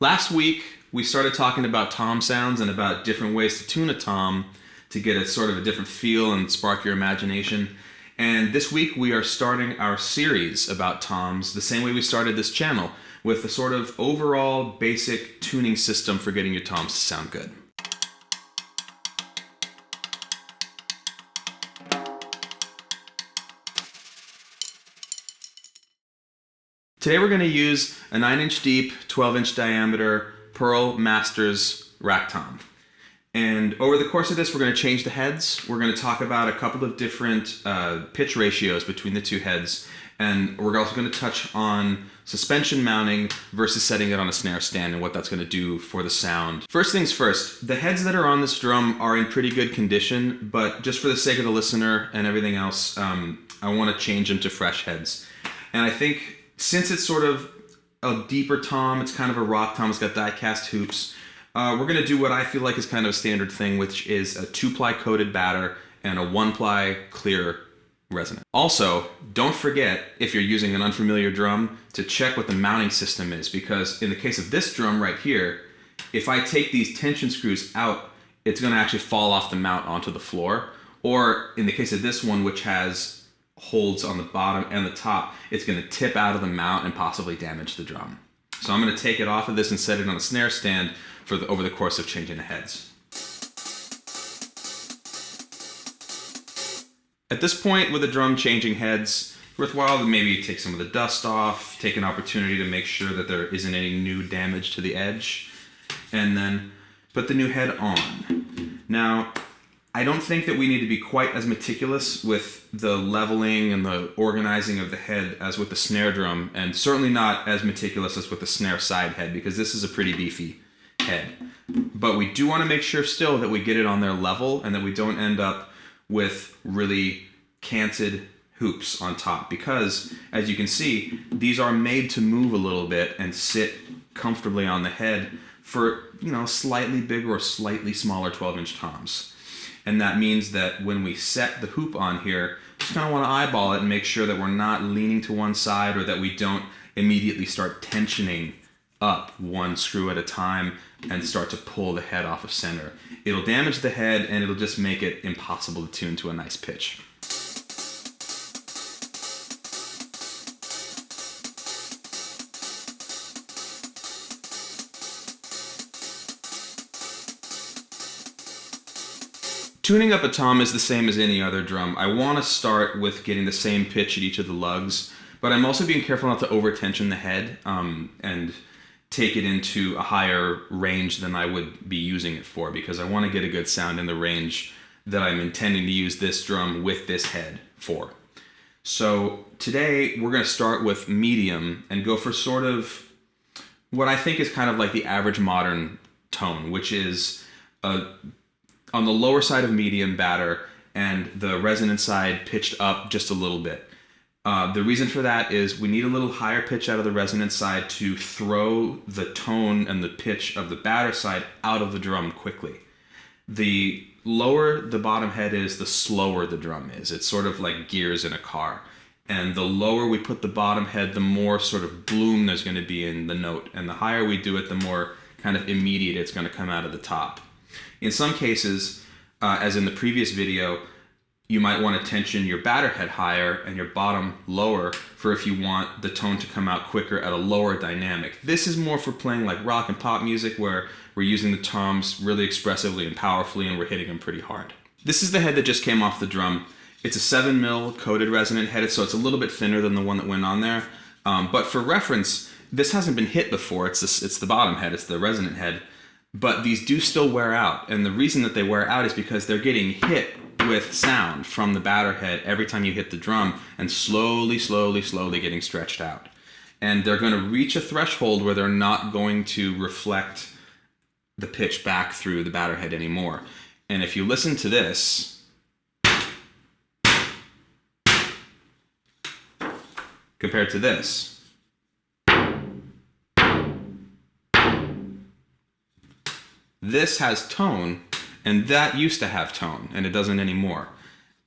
Last week, we started talking about tom sounds and about different ways to tune a tom to get a sort of a different feel and spark your imagination. And this week, we are starting our series about toms the same way we started this channel, with a sort of overall basic tuning system for getting your toms to sound good. Today we're going to use a 9-inch deep, 12-inch diameter Pearl Masters rack tom. And over the course of this, we're going to change the heads. We're going to talk about a couple of different pitch ratios between the two heads. And we're also going to touch on suspension mounting versus setting it on a snare stand and what that's going to do for the sound. First things first, the heads that are on this drum are in pretty good condition, but just for the sake of the listener and everything else, I want to change them to fresh heads. And I think since it's sort of a deeper tom, it's kind of a rock tom, it's got die-cast hoops, we're going to do what I feel like is kind of a standard thing, which is a 2-ply coated batter and a 1-ply clear resonant. Also, don't forget, if you're using an unfamiliar drum, to check what the mounting system is, because in the case of this drum right here, if I take these tension screws out, it's going to actually fall off the mount onto the floor. Or in the case of this one, which has holds on the bottom and the top, it's going to tip out of the mount and possibly damage the drum. So I'm going to take it off of this and set it on a snare stand over the course of changing the heads. At this point with the drum changing heads, worthwhile to maybe take some of the dust off, take an opportunity to make sure that there isn't any new damage to the edge, and then put the new head on. Now, I don't think that we need to be quite as meticulous with the leveling and the organizing of the head as with the snare drum, and certainly not as meticulous as with the snare side head, because this is a pretty beefy head. But we do want to make sure still that we get it on their level and that we don't end up with really canted hoops on top, because as you can see, these are made to move a little bit and sit comfortably on the head for, slightly bigger or slightly smaller 12-inch toms. And that means that when we set the hoop on here, just kind of want to eyeball it and make sure that we're not leaning to one side, or that we don't immediately start tensioning up one screw at a time and start to pull the head off of center. It'll damage the head and it'll just make it impossible to tune to a nice pitch. Tuning up a tom is the same as any other drum. I want to start with getting the same pitch at each of the lugs, but I'm also being careful not to over-tension the head and take it into a higher range than I would be using it for, because I want to get a good sound in the range that I'm intending to use this drum with this head for. So today we're going to start with medium and go for sort of what I think is kind of like the average modern tone, which is on the lower side of medium batter and the resonant side pitched up just a little bit. The reason for that is we need a little higher pitch out of the resonant side to throw the tone and the pitch of the batter side out of the drum quickly. The lower the bottom head is, the slower the drum is. It's sort of like gears in a car. And the lower we put the bottom head, the more sort of bloom there's going to be in the note. And the higher we do it, the more kind of immediate it's going to come out of the top. In some cases, as in the previous video, you might want to tension your batter head higher and your bottom lower for if you want the tone to come out quicker at a lower dynamic. This is more for playing like rock and pop music, where we're using the toms really expressively and powerfully and we're hitting them pretty hard. This is the head that just came off the drum. It's a 7mm coated resonant head, so it's a little bit thinner than the one that went on there. But for reference, this hasn't been hit before. It's the bottom head, it's the resonant head. But these do still wear out, and the reason that they wear out is because they're getting hit with sound from the batter head every time you hit the drum, and slowly getting stretched out. And they're going to reach a threshold where they're not going to reflect the pitch back through the batter head anymore. And if you listen to this, compared to this, this has tone, and that used to have tone, and it doesn't anymore.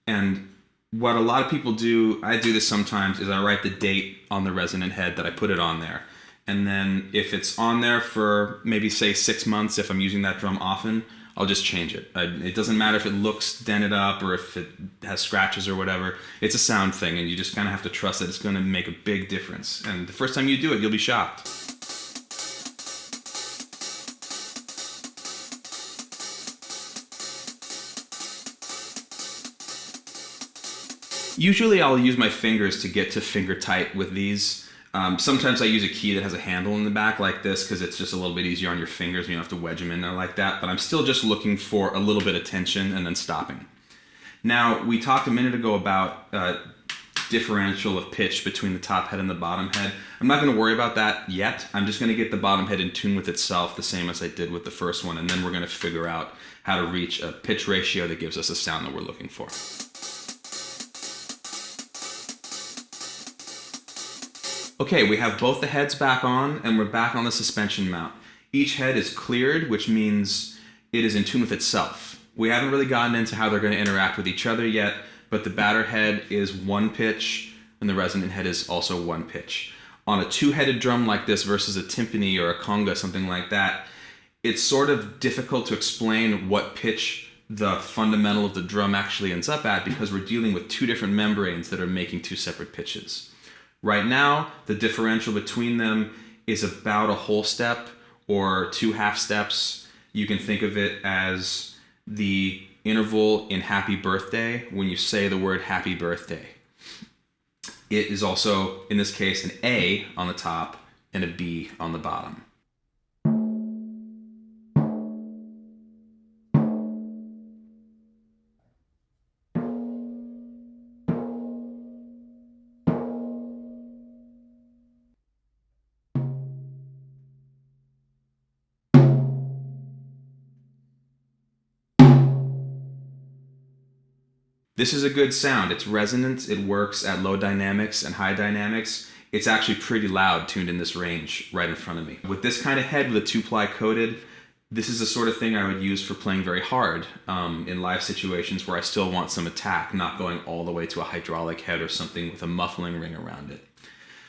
And what a lot of people do, I do this sometimes, is I write the date on the resonant head that I put it on there. and then if it's on there for maybe say 6 months, if I'm using that drum often, I'll just change it. It doesn't matter if it looks dented up or if it has scratches or whatever. It's a sound thing, and you just kind of have to trust that it's going to make a big difference. And the first time you do it, you'll be shocked. Usually I'll use my fingers to get to finger tight with these. Sometimes I use a key that has a handle in the back like this because it's just a little bit easier on your fingers. You don't have to wedge them in there like that. But I'm still just looking for a little bit of tension and then stopping. Now, we talked a minute ago about differential of pitch between the top head and the bottom head. I'm not going to worry about that yet. I'm just going to get the bottom head in tune with itself the same as I did with the first one. And then we're going to figure out how to reach a pitch ratio that gives us a sound that we're looking for. Okay, we have both the heads back on, and we're back on the suspension mount. Each head is cleared, which means it is in tune with itself. We haven't really gotten into how they're going to interact with each other yet, but the batter head is one pitch, and the resonant head is also one pitch. On a two-headed drum like this versus a timpani or a conga, something like that, it's sort of difficult to explain what pitch the fundamental of the drum actually ends up at because we're dealing with two different membranes that are making two separate pitches. Right now, the differential between them is about a whole step or 2 half steps. You can think of it as the interval in happy birthday when you say the word happy birthday. It is also, in this case, an A on the top and a B on the bottom. This is a good sound. It's resonant. It works at low dynamics and high dynamics. It's actually pretty loud tuned in this range right in front of me. With this kind of head with a 2-ply coated, this is the sort of thing I would use for playing very hard in live situations where I still want some attack, not going all the way to a hydraulic head or something with a muffling ring around it.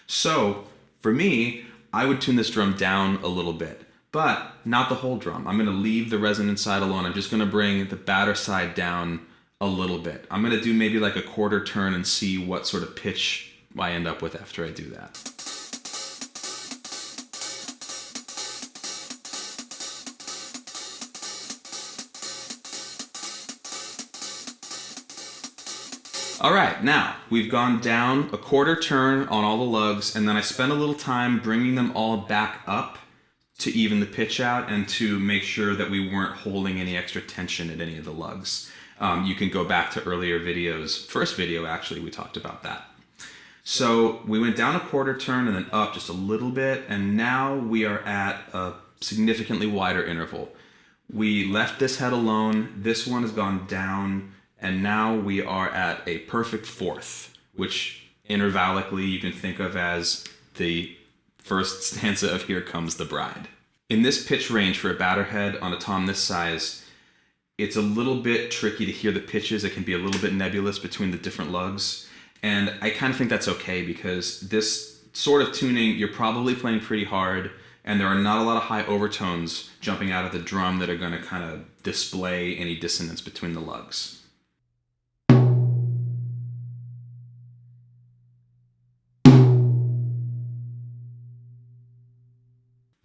So for me, I would tune this drum down a little bit, but not the whole drum. I'm going to leave the resonant side alone. I'm just going to bring the batter side down a little bit. I'm going to do maybe like a quarter turn and see what sort of pitch I end up with after I do that. All right, now we've gone down a quarter turn on all the lugs, and then I spent a little time bringing them all back up to even the pitch out and to make sure that we weren't holding any extra tension at any of the lugs. You can go back to earlier videos. First video, actually, we talked about that. So we went down a quarter turn and then up just a little bit, and now we are at a significantly wider interval. We left this head alone, this one has gone down, and now we are at a perfect fourth, which intervallically you can think of as the first stanza of Here Comes the Bride. In this pitch range for a batter head on a tom this size, it's a little bit tricky to hear the pitches. It can be a little bit nebulous between the different lugs. And I kind of think that's okay because this sort of tuning, you're probably playing pretty hard and there are not a lot of high overtones jumping out of the drum that are going to kind of display any dissonance between the lugs.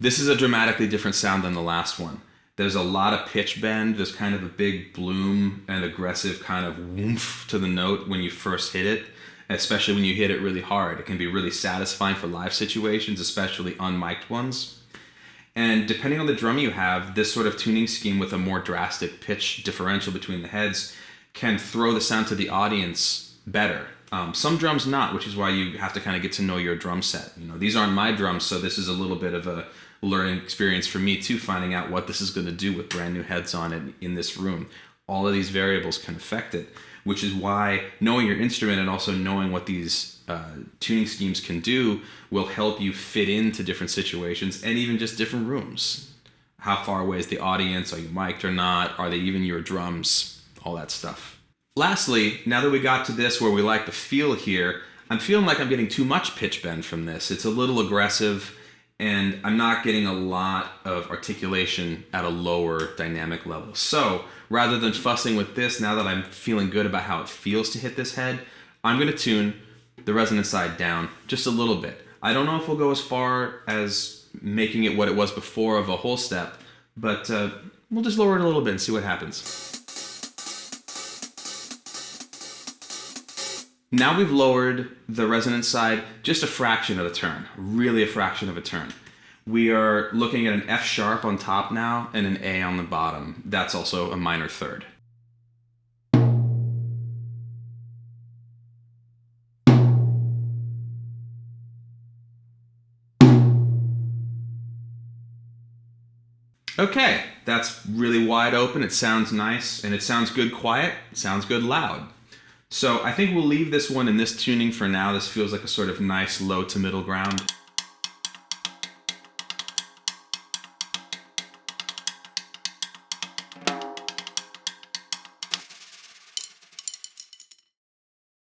This is a dramatically different sound than the last one. There's a lot of pitch bend. There's kind of a big bloom and aggressive kind of woomph to the note when you first hit it, especially when you hit it really hard. It can be really satisfying for live situations, especially unmiked ones. And depending on the drum you have, this sort of tuning scheme with a more drastic pitch differential between the heads can throw the sound to the audience better. Some drums not, which is why you have to kind of get to know your drum set. You know, these aren't my drums, so this is a little bit of a learning experience for me too, finding out what this is going to do with brand new heads on it in this room. All of these variables can affect it, which is why knowing your instrument and also knowing what these tuning schemes can do will help you fit into different situations and even just different rooms. How far away is the audience? Are you mic'd or not? Are they even your drums? All that stuff. Lastly, now that we got to this where we like the feel here, I'm feeling like I'm getting too much pitch bend from this. It's a little aggressive. and I'm not getting a lot of articulation at a lower dynamic level. So rather than fussing with this, now that I'm feeling good about how it feels to hit this head, I'm going to tune the resonant side down just a little bit. I don't know if we'll go as far as making it what it was before of a whole step, but we'll just lower it a little bit and see what happens. Now we've lowered the resonant side just a fraction of a turn, really a fraction of a turn. We are looking at an F sharp on top now and an A on the bottom. That's also a minor third. Okay, that's really wide open. It sounds nice, and it sounds good quiet. It sounds good loud. So I think we'll leave this one in this tuning for now. This feels like a sort of nice low to middle ground.